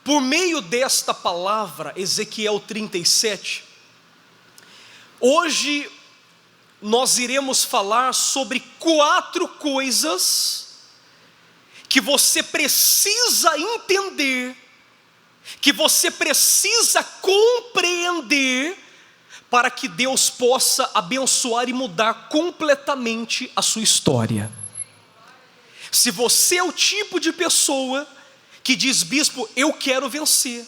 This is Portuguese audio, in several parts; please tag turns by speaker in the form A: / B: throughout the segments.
A: por meio desta palavra, Ezequiel 37, hoje nós iremos falar sobre 4 coisas que você precisa entender, que você precisa compreender, para que Deus possa abençoar e mudar completamente a sua história. Se você é o tipo de pessoa que diz: bispo, eu quero vencer.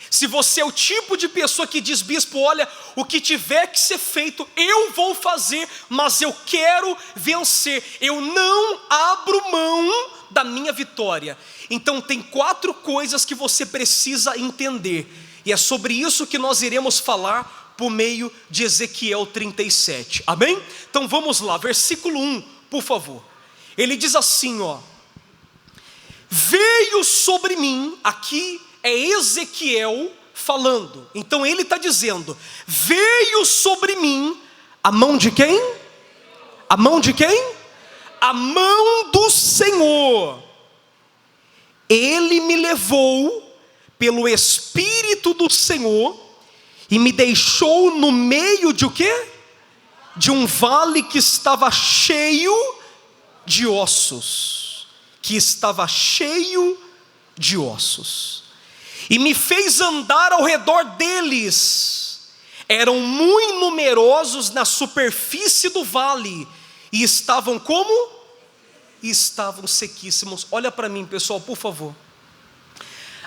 A: Se você é o tipo de pessoa que diz: bispo, olha, o que tiver que ser feito, eu vou fazer, mas eu quero vencer, eu não abro mão da minha vitória. Então tem 4 coisas que você precisa entender, e é sobre isso que nós iremos falar por meio de Ezequiel 37, amém? Então vamos lá, versículo 1, por favor. Ele diz assim, veio sobre mim, aqui é Ezequiel falando, então ele está dizendo, veio sobre mim, a mão de quem? A mão de quem? A mão do Senhor. Ele me levou pelo Espírito do Senhor, e me deixou no meio de o quê? De um vale que estava cheio de ossos. Que estava cheio de ossos. E me fez andar ao redor deles. Eram muito numerosos na superfície do vale. E estavam como? Estavam sequíssimos. Olha para mim, pessoal, por favor.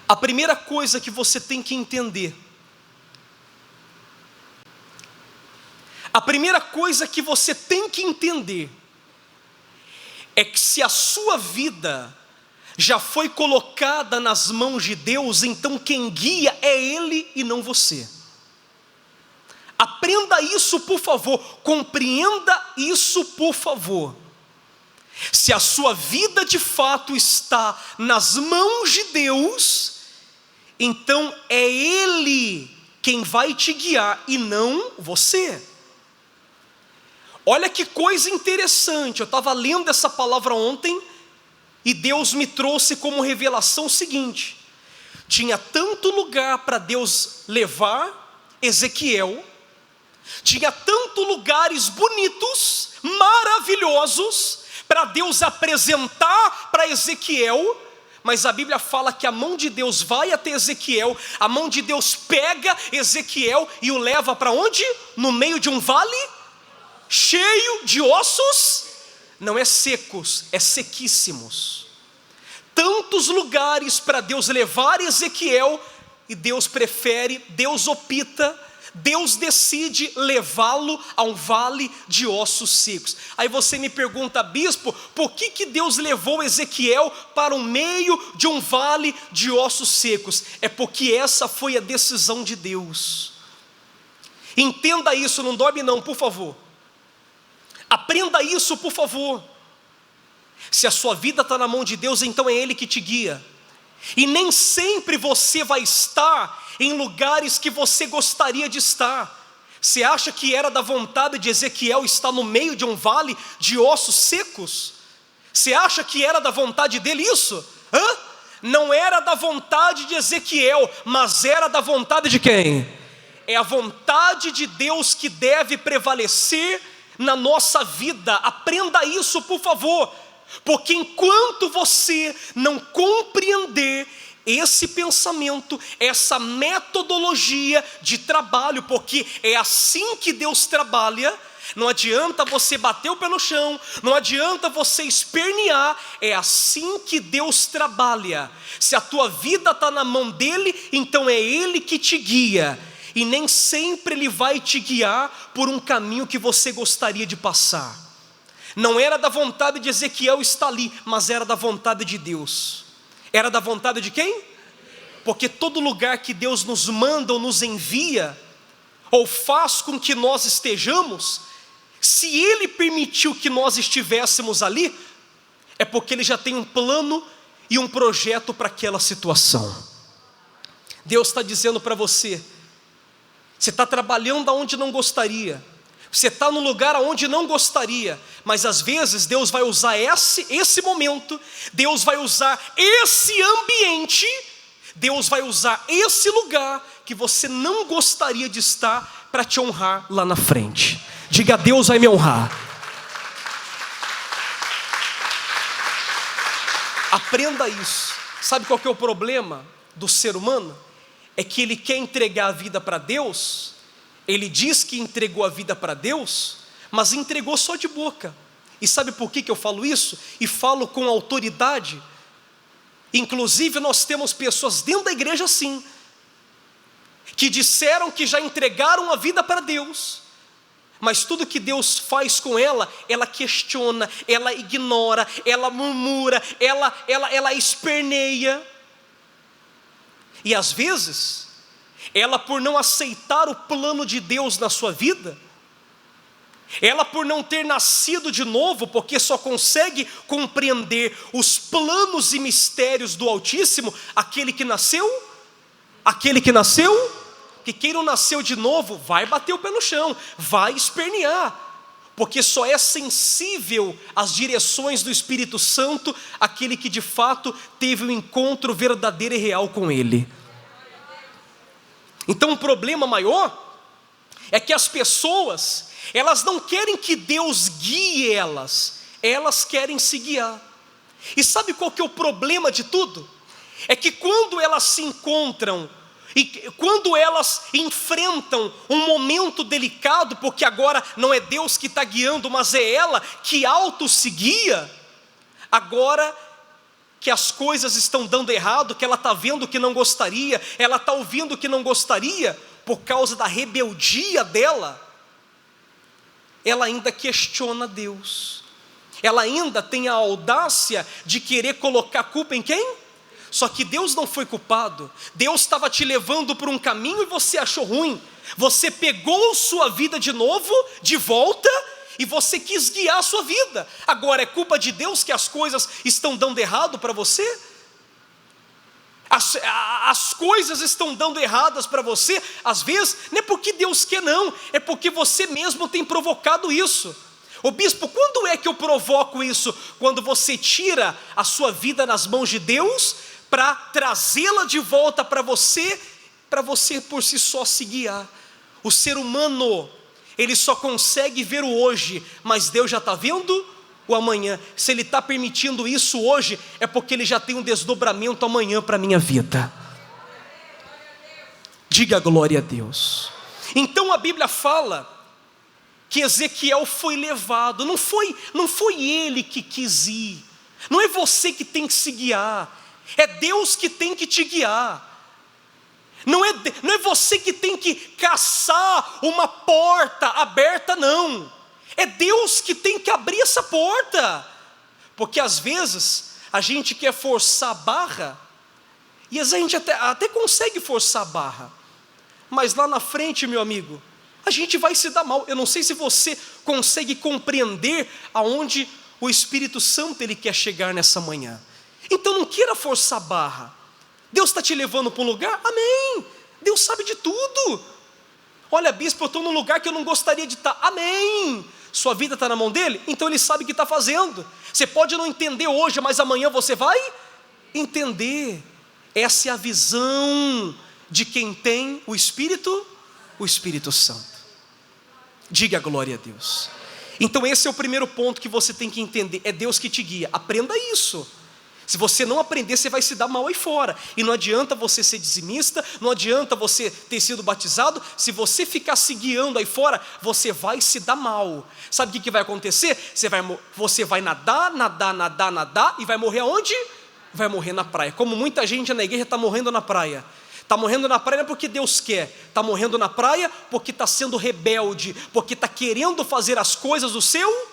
A: A primeira coisa que você tem que entender, a primeira coisa que você tem que entender é que se a sua vida já foi colocada nas mãos de Deus, então quem guia é Ele e não você. Aprenda isso, por favor, compreenda isso, por favor. Se a sua vida de fato está nas mãos de Deus, então é Ele quem vai te guiar e não você. Olha que coisa interessante, eu estava lendo essa palavra ontem, e Deus me trouxe como revelação o seguinte: tinha tanto lugar para Deus levar Ezequiel, tinha tanto lugares bonitos, maravilhosos, para Deus apresentar para Ezequiel, mas a Bíblia fala que a mão de Deus vai até Ezequiel, a mão de Deus pega Ezequiel e o leva para onde? No meio de um vale cheio de ossos, não é secos, é sequíssimos. Tantos lugares para Deus levar Ezequiel, e Deus prefere, Deus opta, Deus decide levá-lo a um vale de ossos secos. Aí você me pergunta: bispo, por que Deus levou Ezequiel para o meio de um vale de ossos secos? É porque essa foi a decisão de Deus. Entenda isso, não dorme não, por favor. Aprenda isso, por favor. Se a sua vida está na mão de Deus, então é Ele que te guia. E nem sempre você vai estar em lugares que você gostaria de estar. Você acha que era da vontade de Ezequiel estar no meio de um vale de ossos secos? Você acha que era da vontade dele isso? Não era da vontade de Ezequiel, mas era da vontade de quem? É a vontade de Deus que deve prevalecer na nossa vida. Aprenda isso, por favor, porque enquanto você não compreender esse pensamento, essa metodologia de trabalho, porque é assim que Deus trabalha, não adianta você bater o pé no chão, não adianta você espernear, é assim que Deus trabalha. Se a tua vida está na mão dEle, então é Ele que te guia, e nem sempre Ele vai te guiar por um caminho que você gostaria de passar. Não era da vontade de Ezequiel estar ali, mas era da vontade de Deus. Era da vontade de quem? Porque todo lugar que Deus nos manda ou nos envia, ou faz com que nós estejamos, se Ele permitiu que nós estivéssemos ali, é porque Ele já tem um plano e um projeto para aquela situação. Deus está dizendo para você: você está trabalhando aonde não gostaria, você está no lugar aonde não gostaria, mas às vezes Deus vai usar esse momento, Deus vai usar esse ambiente, Deus vai usar esse lugar que você não gostaria de estar para te honrar lá na frente. Diga: Deus vai me honrar. Aprenda isso. Sabe qual que é o problema do ser humano? É que ele quer entregar a vida para Deus. Ele diz que entregou a vida para Deus, mas entregou só de boca. E sabe por que eu falo isso? E falo com autoridade. Inclusive nós temos pessoas dentro da igreja assim, que disseram que já entregaram a vida para Deus, mas tudo que Deus faz com ela, ela questiona, ela ignora, ela murmura, ela esperneia. E às vezes, ela por não aceitar o plano de Deus na sua vida, ela por não ter nascido de novo, porque só consegue compreender os planos e mistérios do Altíssimo, aquele que nasceu, que quem não nasceu de novo, vai bater o pé no chão, vai espernear, porque só é sensível às direções do Espírito Santo, aquele que de fato teve um encontro verdadeiro e real com Ele. Então o problema maior é que as pessoas, elas não querem que Deus guie elas, elas querem se guiar. E sabe qual que é o problema de tudo? É que quando elas se encontram, e quando elas enfrentam um momento delicado, porque agora não é Deus que está guiando, mas é ela que auto se guia, agora que as coisas estão dando errado, que ela está vendo que não gostaria, ela está ouvindo que não gostaria, por causa da rebeldia dela, ela ainda questiona Deus, ela ainda tem a audácia de querer colocar a culpa em quem? Só que Deus não foi culpado. Deus estava te levando por um caminho e você achou ruim. Você pegou sua vida de novo, de volta, e você quis guiar a sua vida. Agora é culpa de Deus que as coisas estão dando errado para você? As coisas estão dando erradas para você, às vezes, não é porque Deus quer não, é porque você mesmo tem provocado isso. Ô bispo, quando é que eu provoco isso? Quando você tira a sua vida nas mãos de Deus, para trazê-la de volta para você por si só se guiar. O ser humano, ele só consegue ver o hoje, mas Deus já está vendo o amanhã. Se Ele está permitindo isso hoje, é porque Ele já tem um desdobramento amanhã para a minha vida. Diga glória a Deus. Então a Bíblia fala que Ezequiel foi levado, não foi ele que quis ir, não é você que tem que se guiar, é Deus que tem que te guiar. Não é você que tem que caçar uma porta aberta, não. É Deus que tem que abrir essa porta. Porque às vezes a gente quer forçar a barra, e às vezes a gente até consegue forçar a barra, mas lá na frente, meu amigo, a gente vai se dar mal. Eu não sei se você consegue compreender aonde o Espírito Santo ele quer chegar nessa manhã. Então não queira forçar a barra. Deus está te levando para um lugar? Amém. Deus sabe de tudo. Olha, bispo, eu estou num lugar que eu não gostaria de estar. Amém. Sua vida está na mão dele? Então ele sabe o que está fazendo. Você pode não entender hoje, mas amanhã você vai entender. Essa é a visão de quem tem o Espírito Santo. Diga glória a Deus. Então esse é o primeiro ponto que você tem que entender. É Deus que te guia. Aprenda isso. Se você não aprender, você vai se dar mal aí fora. E não adianta você ser dizimista, não adianta você ter sido batizado. Se você ficar se guiando aí fora, você vai se dar mal. Sabe o que vai acontecer? Você vai nadar e vai morrer aonde? Vai morrer na praia. Como muita gente na igreja está morrendo na praia. Está morrendo na praia não é porque Deus quer. Está morrendo na praia porque está sendo rebelde, porque está querendo fazer as coisas do seu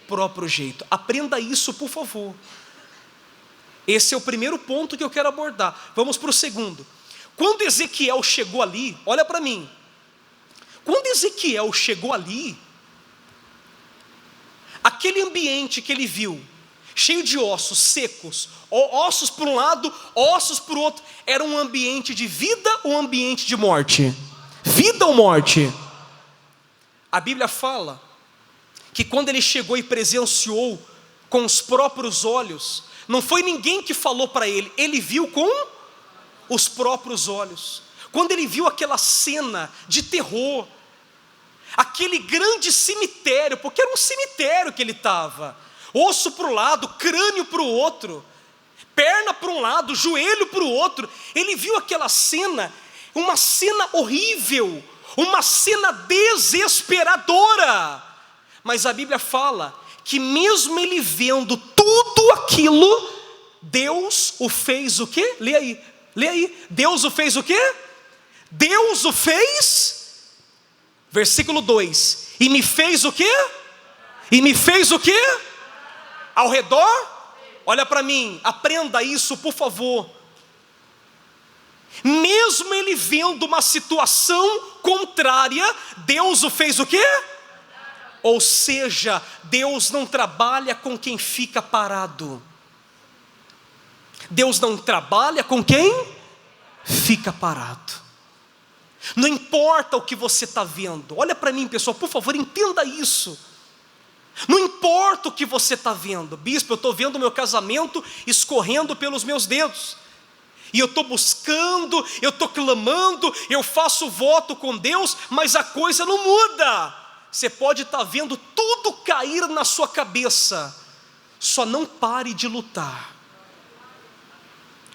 A: próprio jeito. Aprenda isso, por favor. Esse é o primeiro ponto que eu quero abordar. Vamos para o segundo. Quando Ezequiel chegou ali, olha para mim. Quando Ezequiel chegou ali, aquele ambiente que ele viu, cheio de ossos secos, ossos por um lado, ossos por outro, era um ambiente de vida ou um ambiente de morte? Vida ou morte? A Bíblia fala que quando ele chegou e presenciou com os próprios olhos, não foi ninguém que falou para ele, ele viu com os próprios olhos. Quando ele viu aquela cena de terror, aquele grande cemitério, porque era um cemitério que ele estava, osso para um lado, crânio para o outro, perna para um lado, joelho para o outro. Ele viu aquela cena, uma cena horrível, uma cena desesperadora. Mas a Bíblia fala que mesmo ele vendo tudo aquilo, Deus o fez o quê? Lê aí. Deus o fez o quê? Deus o fez, versículo 2, e me fez o quê? E me fez o quê? Ao redor? Olha para mim, aprenda isso, por favor. Mesmo ele vendo uma situação contrária, Deus o fez o quê? Ou seja, Deus não trabalha com quem fica parado. Deus não trabalha com quem fica parado. Não importa o que você está vendo. Olha para mim, pessoal, por favor, entenda isso. Não importa o que você está vendo. Bispo, eu estou vendo o meu casamento escorrendo pelos meus dedos. E eu estou buscando, eu estou clamando, eu faço voto com Deus, mas a coisa não muda. Você pode estar vendo tudo cair na sua cabeça. Só não pare de lutar.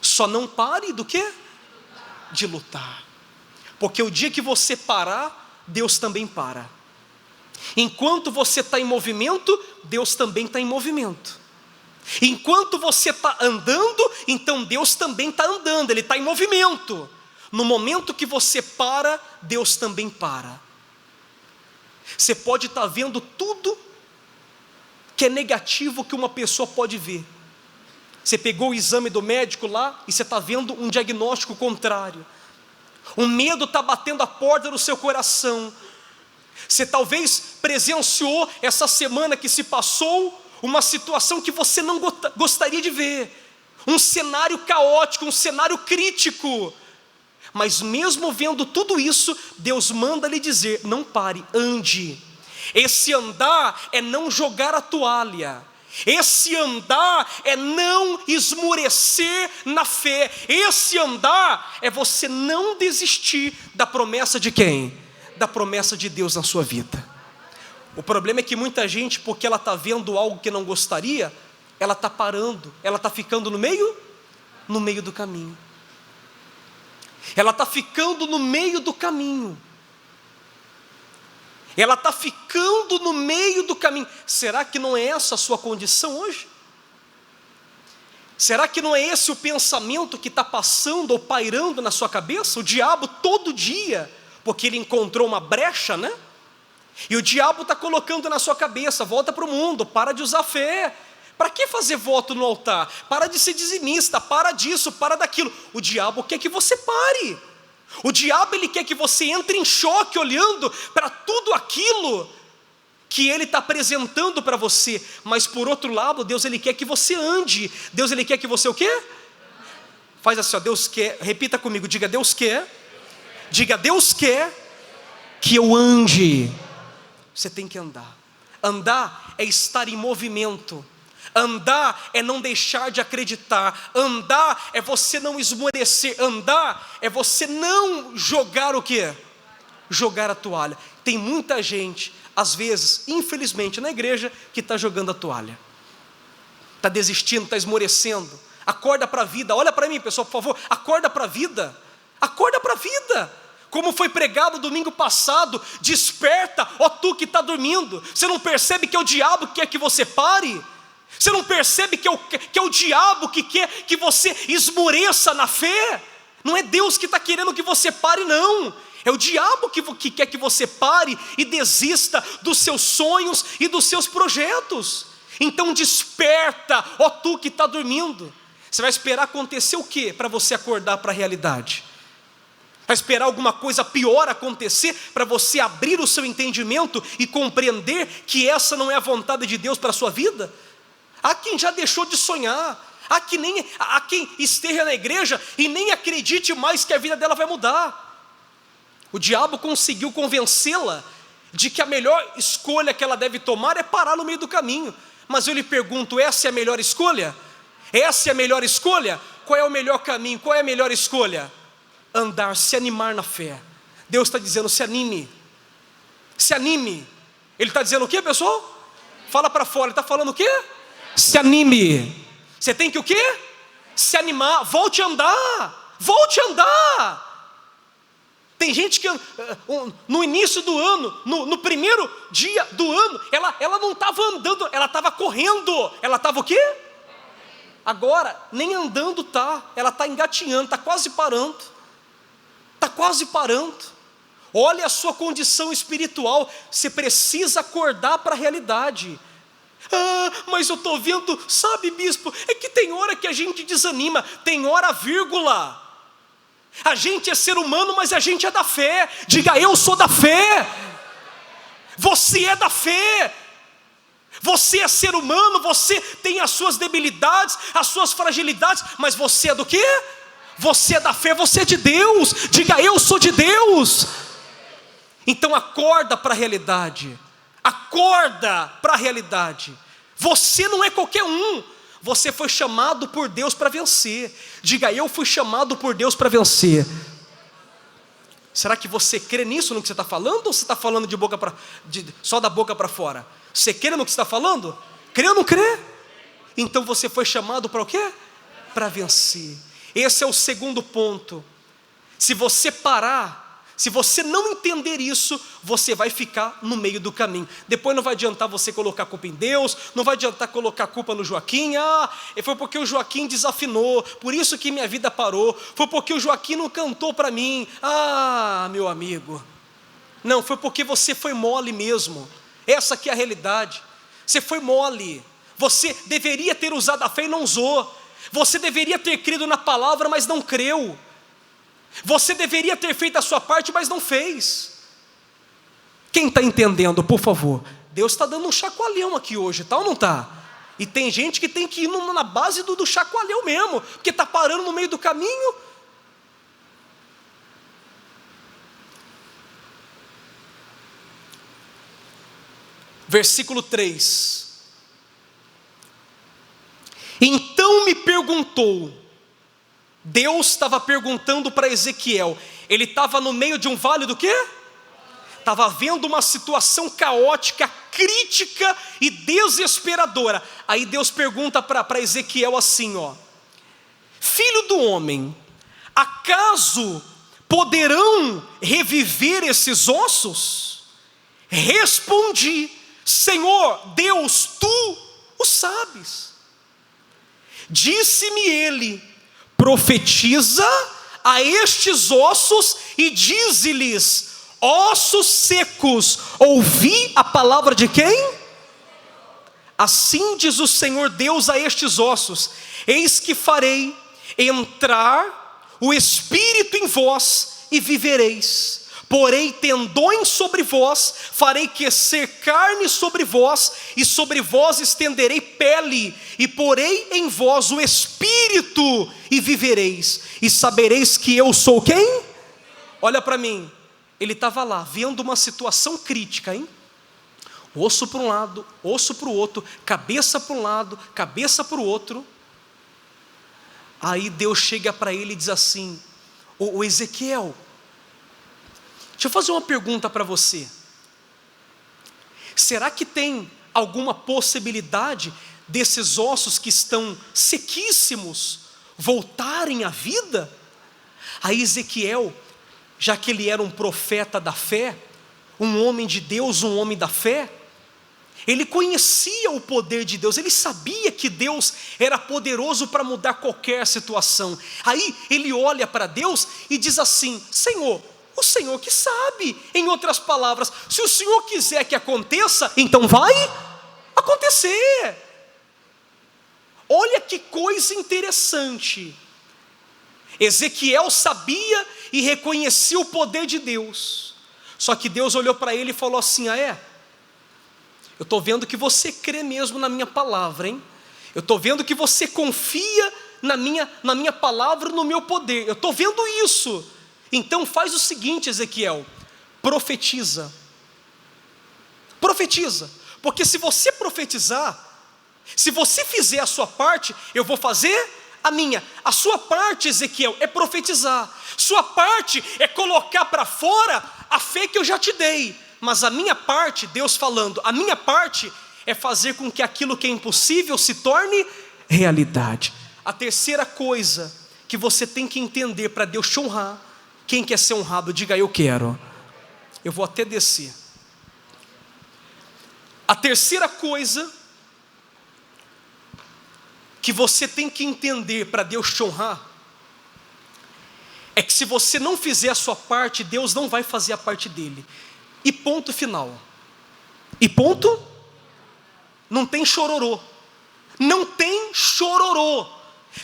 A: Só não pare do quê? De lutar. Porque o dia que você parar, Deus também para. Enquanto você está em movimento, Deus também está em movimento. Enquanto você está andando, então Deus também está andando, Ele está em movimento. No momento que você para, Deus também para. Você pode estar vendo tudo que é negativo que uma pessoa pode ver. Você pegou o exame do médico lá e você está vendo um diagnóstico contrário. O medo está batendo a porta do seu coração. Você talvez presenciou essa semana que se passou uma situação que você não gostaria de ver. Um cenário caótico, um cenário crítico. Mas mesmo vendo tudo isso, Deus manda lhe dizer: não pare, ande. Esse andar é não jogar a toalha. Esse andar é não esmorecer na fé. Esse andar é você não desistir da promessa de quem? Da promessa de Deus na sua vida. O problema é que muita gente, porque ela está vendo algo que não gostaria, ela está parando, ela está ficando no meio do caminho. Ela está ficando no meio do caminho. Ela está ficando no meio do caminho. Será que não é essa a sua condição hoje? Será que não é esse o pensamento que está passando ou pairando na sua cabeça? O diabo todo dia, porque ele encontrou uma brecha, né? E o diabo está colocando na sua cabeça: volta para o mundo, para de usar fé. Para que fazer voto no altar? Para de ser dizimista, para disso, para daquilo. O diabo quer que você pare. O diabo, ele quer que você entre em choque olhando para tudo aquilo que ele está apresentando para você. Mas por outro lado, Deus, ele quer que você ande. Deus, ele quer que você o quê? Faz assim, ó, Deus quer, repita comigo, diga: Deus quer. Diga: Deus quer que eu ande. Você tem que andar. Andar é estar em movimento. Andar é não deixar de acreditar. Andar é você não esmorecer. Andar é você não jogar o quê? Jogar a toalha. Tem muita gente, às vezes, infelizmente, na igreja, que está jogando a toalha. Está desistindo, está esmorecendo. Acorda para a vida. Olha para mim, pessoal, por favor. Acorda para a vida. Acorda para a vida. Como foi pregado domingo passado: desperta, ó tu que está dormindo. Você não percebe que é o diabo que quer que você pare? Você não percebe que é o diabo que quer que você esmoreça na fé? Não é Deus que está querendo que você pare, não. É o diabo que quer que você pare e desista dos seus sonhos e dos seus projetos. Então desperta, ó tu que está dormindo. Você vai esperar acontecer o quê para você acordar para a realidade? Vai esperar alguma coisa pior acontecer para você abrir o seu entendimento e compreender que essa não é a vontade de Deus para a sua vida? Há quem já deixou de sonhar, há quem esteja na igreja e nem acredite mais que a vida dela vai mudar. O diabo conseguiu convencê-la de que a melhor escolha que ela deve tomar é parar no meio do caminho. Mas eu lhe pergunto: essa é a melhor escolha? Essa é a melhor escolha? qual é o melhor caminho, qual é a melhor escolha? Andar, se animar na fé. Deus está dizendo, se anime. Se anime. Ele está dizendo o que, pessoal? Fala para fora, ele está falando o quê? Se anime. Você tem que o quê? Se animar, volte a andar. Volte a andar. Tem gente que no início do ano, no primeiro dia do ano, ela não estava andando, ela estava correndo. Ela estava o quê? Agora, nem andando tá, ela está engatinhando, está quase parando. Está quase parando. Olha a sua condição espiritual, você precisa acordar para a realidade. Mas eu estou vendo, sabe, bispo, é que tem hora que a gente desanima, tem hora vírgula. A gente é ser humano, mas a gente é da fé. Diga, eu sou da fé. Você é da fé. Você é ser humano, você tem as suas debilidades, as suas fragilidades, mas você é do quê? Você é da fé, você é de Deus. Diga, eu sou de Deus. Então acorda para a realidade. Acorda para a realidade. Você não é qualquer um. Você foi chamado por Deus para vencer. Diga, eu fui chamado por Deus para vencer. Será que você crê nisso, no que você está falando? Ou você está falando só da boca para fora? Você crê no que você está falando? Crê ou não crê? Então você foi chamado para o quê? Para vencer. Esse é o segundo ponto. Se você parar, se você não entender isso, você vai ficar no meio do caminho. Depois não vai adiantar você colocar a culpa em Deus, não vai adiantar colocar a culpa no Joaquim. Foi porque o Joaquim desafinou, por isso que minha vida parou. Foi porque o Joaquim não cantou para mim. Meu amigo. Não, foi porque você foi mole mesmo. Essa aqui é a realidade. Você foi mole. Você deveria ter usado a fé e não usou. Você deveria ter crido na palavra, mas não creu. Você deveria ter feito a sua parte, mas não fez. Quem está entendendo, por favor? Deus está dando um chacoalhão aqui hoje, tá ou não está? E tem gente que tem que ir na base do chacoalhão mesmo, porque está parando no meio do caminho. Versículo 3. Então me perguntou. Deus estava perguntando para Ezequiel. Ele estava no meio de um vale do quê? Estava vendo uma situação caótica, crítica e desesperadora. Aí Deus pergunta para Ezequiel assim, filho do homem, acaso poderão reviver esses ossos? Respondi, Senhor Deus, tu o sabes. Disse-me ele, profetiza a estes ossos e dize-lhes, ossos secos, ouvi a palavra de quem? Assim diz o Senhor Deus a estes ossos, eis que farei entrar o Espírito em vós e vivereis. Porei tendões sobre vós, farei crescer carne sobre vós, e sobre vós estenderei pele, e porei em vós o Espírito, e vivereis, e sabereis que eu sou quem? Olha para mim, ele estava lá, vendo uma situação crítica, hein? Osso para um lado, osso para o outro, cabeça para um lado, cabeça para o outro. Aí Deus chega para ele e diz assim, o Ezequiel, deixa eu fazer uma pergunta para você. Será que tem alguma possibilidade desses ossos que estão sequíssimos voltarem à vida? Aí Ezequiel, já que ele era um profeta da fé, um homem de Deus, um homem da fé, ele conhecia o poder de Deus, ele sabia que Deus era poderoso para mudar qualquer situação. Aí ele olha para Deus e diz assim, Senhor, o Senhor que sabe. Em outras palavras, se o Senhor quiser que aconteça, então vai acontecer. Olha que coisa interessante. Ezequiel sabia e reconhecia o poder de Deus. Só que Deus olhou para ele e falou assim, eu estou vendo que você crê mesmo na minha palavra, hein? Eu estou vendo que você confia na minha palavra, no meu poder. Eu estou vendo isso. Então faz o seguinte, Ezequiel, profetiza, porque se você profetizar, se você fizer a sua parte, eu vou fazer a minha. A sua parte, Ezequiel, é profetizar. Sua parte é colocar para fora a fé que eu já te dei. Mas a minha parte, Deus falando, a minha parte é fazer com que aquilo que é impossível se torne realidade. A terceira coisa que você tem que entender para Deus te honrar. Quem quer ser honrado, diga eu quero. Eu vou até descer. A terceira coisa que você tem que entender para Deus te honrar é que se você não fizer a sua parte, Deus não vai fazer a parte dele. E ponto final. E ponto? Não tem chororô. Não tem chororô.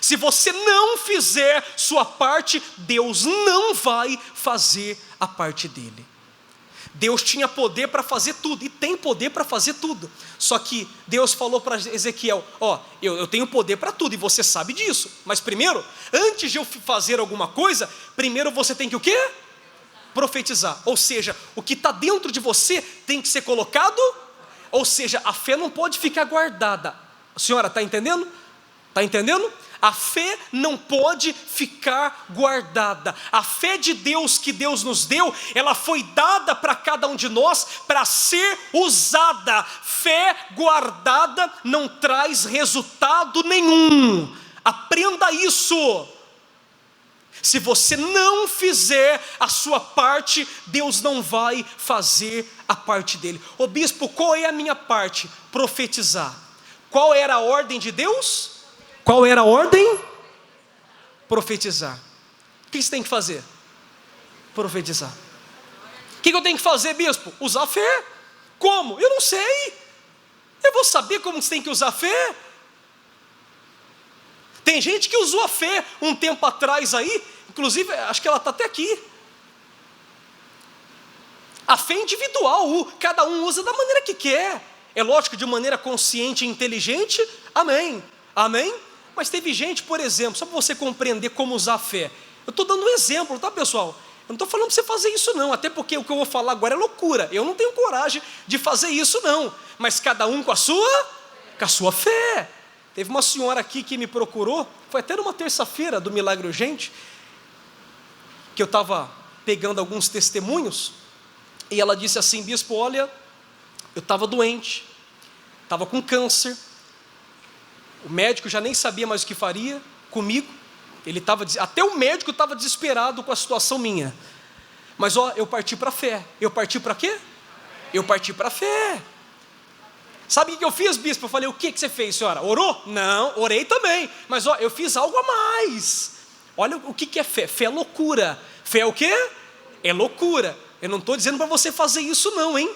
A: Se você não fizer sua parte, Deus não vai fazer a parte dele. Deus tinha poder para fazer tudo, e tem poder para fazer tudo. Só que Deus falou para Ezequiel, eu tenho poder para tudo, e você sabe disso. Mas primeiro, antes de eu fazer alguma coisa, primeiro você tem que o quê? Profetizar. Ou seja, o que está dentro de você tem que ser colocado. Ou seja, a fé não pode ficar guardada. A senhora está entendendo? Está entendendo? A fé não pode ficar guardada. A fé de Deus que Deus nos deu, ela foi dada para cada um de nós para ser usada. Fé guardada não traz resultado nenhum. Aprenda isso. Se você não fizer a sua parte, Deus não vai fazer a parte dele. Ô bispo, qual é a minha parte? Profetizar. Qual era a ordem de Deus? Qual era a ordem? Profetizar. O que você tem que fazer? Profetizar. O que eu tenho que fazer, bispo? Usar a fé. Como? Eu não sei. Eu vou saber como você tem que usar a fé? Tem gente que usou a fé um tempo atrás aí, inclusive acho que ela está até aqui. A fé individual, cada um usa da maneira que quer. É lógico, de maneira consciente e inteligente, amém. Amém? Mas teve gente, por exemplo, só para você compreender como usar a fé. Eu estou dando um exemplo, tá, pessoal? Eu não estou falando para você fazer isso não, até porque o que eu vou falar agora é loucura. Eu não tenho coragem de fazer isso não. Mas cada um com a sua fé. Teve uma senhora aqui que me procurou, foi até numa terça-feira do Milagre Urgente, que eu estava pegando alguns testemunhos, e ela disse assim, bispo, olha, eu estava doente, estava com câncer, o médico já nem sabia mais o que faria comigo, até o médico estava desesperado com a situação minha, mas eu parti para a fé. Eu parti para quê? Eu parti para a fé. Sabe o que eu fiz, bispo? Eu falei, o que você fez, senhora? Orou? Não, orei também, mas eu fiz algo a mais. Olha o que é fé. Fé é loucura. Fé é o quê? É loucura. Eu não estou dizendo para você fazer isso não, hein?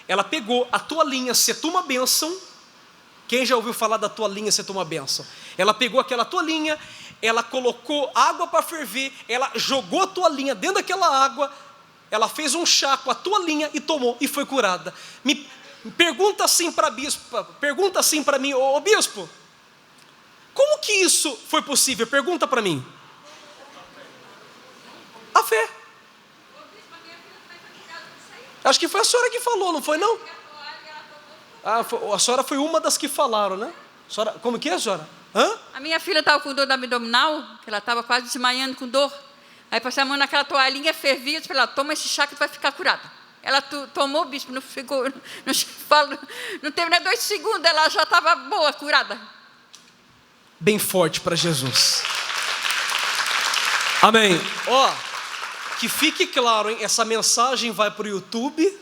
A: Ela pegou a toalhinha, setou uma bênção. Quem já ouviu falar da toalhinha, setou uma bênção? Ela pegou aquela toalhinha, ela colocou água para ferver, ela jogou a toalhinha dentro daquela água, ela fez um chá com a toalhinha e tomou, e foi curada. Pergunta assim para bispo, pergunta assim para mim, ô bispo, como que isso foi possível? Pergunta para mim. A fé. Acho que foi a senhora que falou, não foi não? A senhora foi uma das que falaram, né? Senhora, como que é, senhora? Hã?
B: A minha filha estava com dor no abdominal, que ela estava quase desmaiando com dor. Aí passei a mão naquela toalhinha, fervia, e falei, toma esse chá que tu vai ficar curada. Ela tomou, bispo, não ficou, não teve nem 2 segundos, ela já estava boa, curada.
A: Bem forte para Jesus. Amém. Que fique claro, hein? Essa mensagem vai para o YouTube.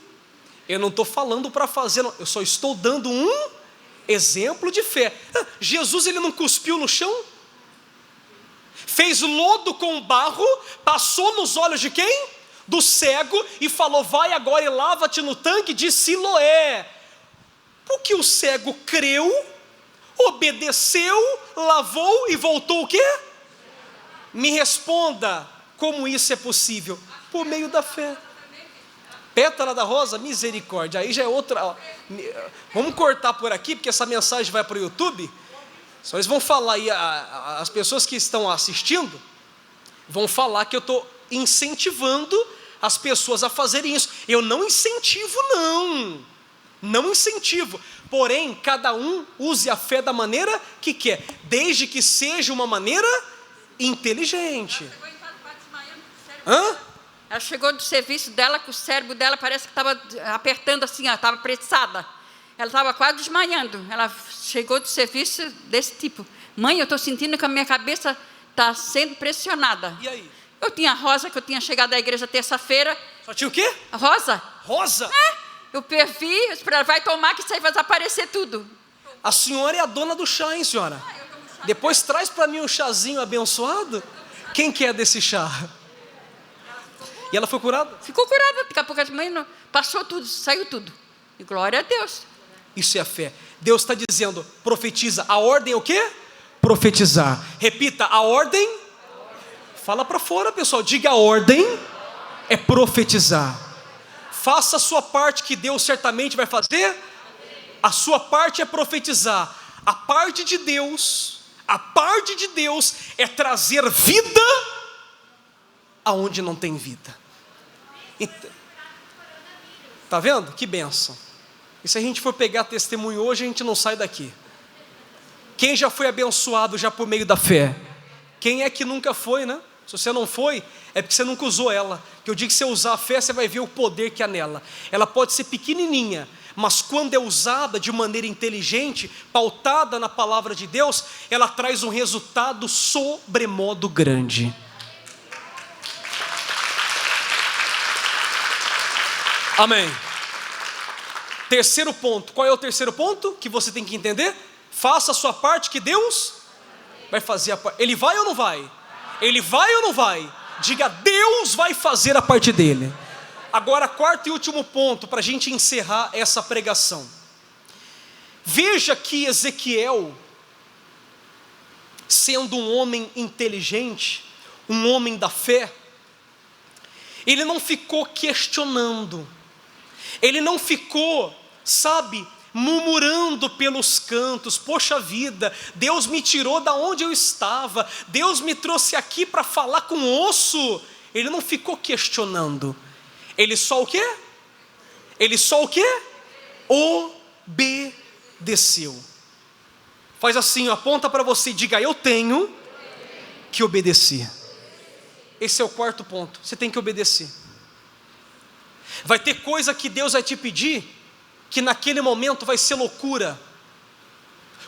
A: Eu não estou falando para fazer, não. Eu só estou dando um exemplo de fé. Jesus, ele não cuspiu no chão? Fez lodo com barro, passou nos olhos de quem? Do cego, e falou, vai agora e lava-te no tanque de Siloé. Porque o cego creu, obedeceu, lavou e voltou o quê? Me responda, como isso é possível? Por meio da fé. Pétala da rosa, misericórdia. Aí já é outra. Vamos cortar por aqui, porque essa mensagem vai para o YouTube. Só eles vão falar aí, as pessoas que estão assistindo, vão falar que eu estou incentivando as pessoas a fazerem isso. Eu não incentivo, não. não incentivo, porém, cada um use a fé da maneira que quer, desde que seja uma maneira inteligente.
B: Ela chegou do serviço dela, com o cérebro dela parece que estava apertando assim, estava apressada. Ela estava quase desmaiando. Ela chegou do serviço desse tipo. Mãe, eu estou sentindo que a minha cabeça está sendo pressionada.
A: E aí?
B: Eu tinha a Rosa, que eu tinha chegado da igreja terça-feira.
A: Só tinha o quê?
B: A Rosa.
A: Rosa?
B: Eu fervi, vai tomar que isso aí vai desaparecer tudo.
A: A senhora é a dona do chá, hein, senhora? Depois traz para mim um chazinho abençoado. Quem quer desse chá? E ela foi curada?
B: Ficou curada. Daqui a pouco as mães passou tudo, saiu tudo. E glória a Deus.
A: Isso é a fé. Deus está dizendo, profetiza. A ordem é o quê? Profetizar. Repita, a ordem. Fala para fora, pessoal. Diga, a ordem é profetizar. Faça a sua parte, que Deus certamente vai fazer. A sua parte é profetizar. A parte de Deus é trazer vida aonde não tem vida. Tá vendo? Que bênção. E se a gente for pegar testemunho hoje, a gente não sai daqui. Quem já foi abençoado já por meio da fé? Quem é que nunca foi, né? Se você não foi, é porque você nunca usou ela. Que eu digo que se você usar a fé, você vai ver o poder que há nela. Ela pode ser pequenininha, mas quando é usada de maneira inteligente, pautada na palavra de Deus, ela traz um resultado sobremodo grande. Amém. Terceiro ponto. Qual é o terceiro ponto que você tem que entender? Faça a sua parte, que Deus vai fazer a parte. Ele vai ou não vai? Ele vai ou não vai? Diga, Deus vai fazer a parte dele. Agora, quarto e último ponto, para a gente encerrar essa pregação. Veja que Ezequiel, sendo um homem inteligente, um homem da fé, ele não ficou questionando, ele não ficou, murmurando pelos cantos. Poxa vida, Deus me tirou da onde eu estava, Deus me trouxe aqui para falar com osso. Ele não ficou questionando. Ele só o quê? Obedeceu. Faz assim, aponta para você e diga, eu tenho que obedecer. Esse é o quarto ponto, você tem que obedecer. Vai ter coisa que Deus vai te pedir, que naquele momento vai ser loucura.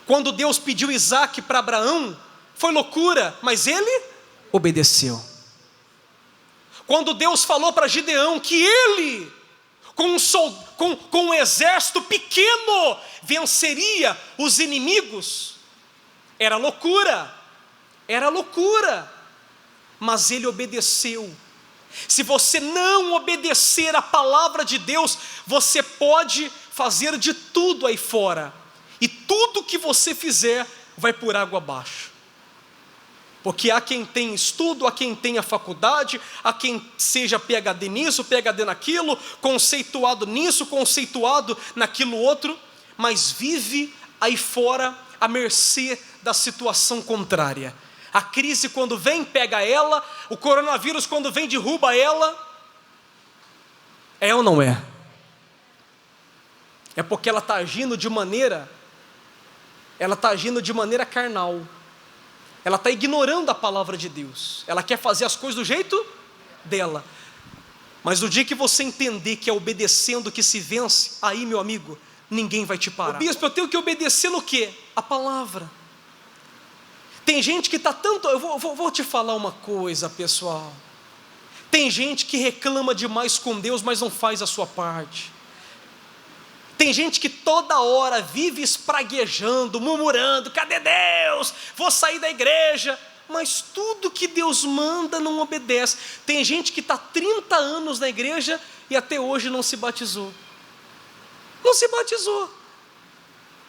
A: Quando Deus pediu Isaac para Abraão, foi loucura, mas ele obedeceu. Quando Deus falou para Gideão que ele, com um exército pequeno, venceria os inimigos, era loucura, mas ele obedeceu. Se você não obedecer a palavra de Deus, você pode fazer de tudo aí fora, e tudo que você fizer vai por água abaixo. Porque há quem tem estudo, há quem tenha faculdade, há quem seja PhD nisso, PhD naquilo, conceituado nisso, conceituado naquilo outro, mas vive aí fora à mercê da situação contrária. A crise quando vem, pega ela, o coronavírus quando vem, derruba ela. É ou não é? É porque ela está agindo de maneira carnal. Ela está ignorando a palavra de Deus. Ela quer fazer as coisas do jeito dela. Mas no dia que você entender que é obedecendo que se vence, aí, meu amigo, ninguém vai te parar. Bispo, eu tenho que obedecer no quê? A palavra. Tem gente que está tanto... Eu vou te falar uma coisa, pessoal. Tem gente que reclama demais com Deus, mas não faz a sua parte. Tem gente que toda hora vive espraguejando, murmurando, cadê Deus? Vou sair da igreja. Mas tudo que Deus manda não obedece. Tem gente que está 30 anos na igreja e até hoje não se batizou. Não se batizou.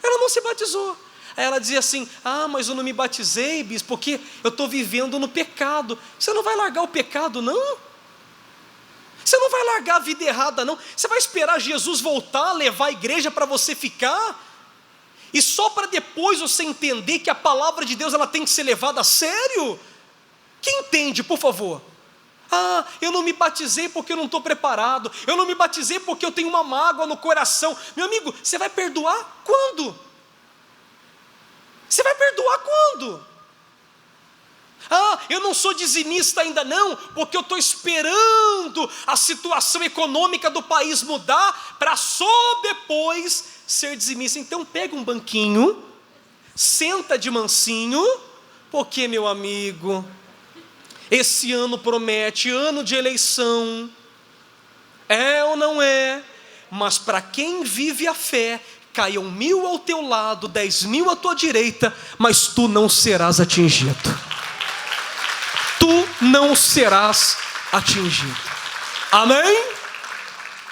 A: Ela não se batizou. Aí ela dizia assim, mas eu não me batizei, bispo, porque eu estou vivendo no pecado. Você não vai largar o pecado, não? Você não vai largar a vida errada, não? Você vai esperar Jesus voltar, levar a igreja para você ficar? E só para depois você entender que a palavra de Deus ela tem que ser levada a sério? Quem entende, por favor? Ah, eu não me batizei porque eu não estou preparado. Eu não me batizei porque eu tenho uma mágoa no coração. Meu amigo, você vai perdoar quando? Você vai perdoar quando? Ah, eu não sou dizimista ainda não, porque eu estou esperando a situação econômica do país mudar para só depois ser dizimista. Então pega um banquinho, senta de mansinho, porque, meu amigo, esse ano promete, ano de eleição, é ou não é? Mas para quem vive a fé, caiam 1000 ao teu lado, 10.000 à tua direita, mas tu não serás atingido. Tu não serás atingido. Amém?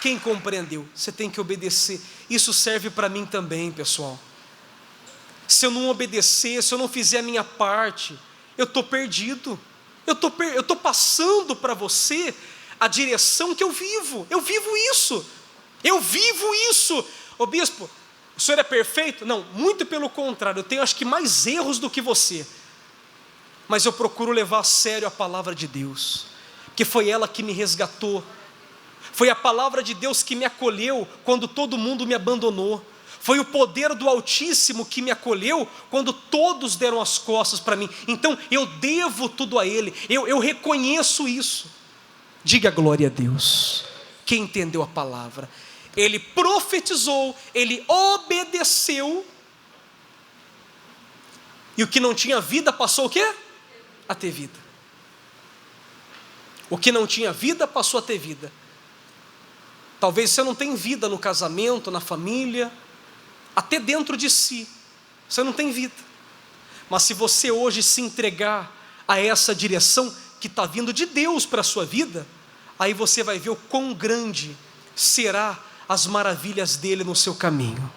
A: Quem compreendeu? Você tem que obedecer. Isso serve para mim também, pessoal. Se eu não obedecer, se eu não fizer a minha parte, eu estou perdido. Eu estou passando para você a direção que eu vivo. Eu vivo isso. Eu vivo isso. Ô bispo, o senhor é perfeito? Não, muito pelo contrário. Eu tenho acho que mais erros do que você. Mas eu procuro levar a sério a palavra de Deus, que foi ela que me resgatou. Foi a palavra de Deus que me acolheu quando todo mundo me abandonou. Foi o poder do Altíssimo que me acolheu quando todos deram as costas para mim. Então eu devo tudo a Ele, eu reconheço isso. Diga glória a Deus. Quem entendeu a palavra? Ele profetizou, ele obedeceu, e o que não tinha vida passou o quê? A ter vida. O que não tinha vida passou a ter vida. Talvez você não tenha vida no casamento, na família, até dentro de si, você não tem vida. Mas se você hoje se entregar a essa direção que está vindo de Deus para a sua vida, aí você vai ver o quão grande será as maravilhas dele no seu caminho.